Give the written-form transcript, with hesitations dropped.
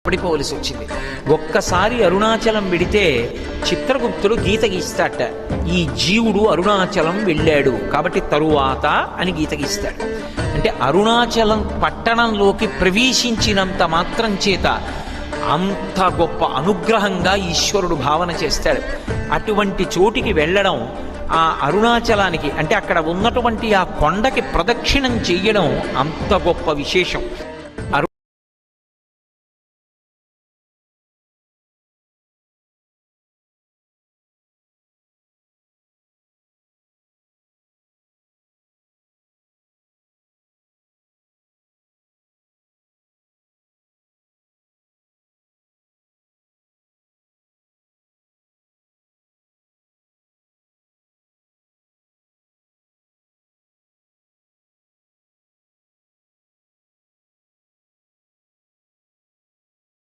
పడిపోవలసి వచ్చింది. ఒక్కసారి అరుణాచలం వెడితే చిత్రగుప్తుడు గీత గీస్తాట, ఈ జీవుడు అరుణాచలం వెళ్ళాడు కాబట్టి తరువాత అని గీత గీస్తాడు. అంటే అరుణాచలం పట్టణంలోకి ప్రవేశించినంత మాత్రం చేత అంత గొప్ప అనుగ్రహంగా ఈశ్వరుడు భావన చేస్తాడు. అటువంటి చోటికి వెళ్ళడం, ఆ అరుణాచలానికి అంటే అక్కడ ఉన్నటువంటి ఆ కొండకి ప్రదక్షిణం చెయ్యడం అంత గొప్ప విశేషం.